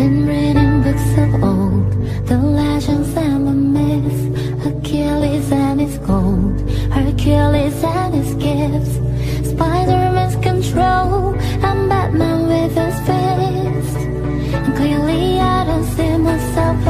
been reading books of old, the legends and the myths, Achilles and his gold, Hercules and his gifts, Spider-Man's control, and Batman with his fist. And clearly I don't see myself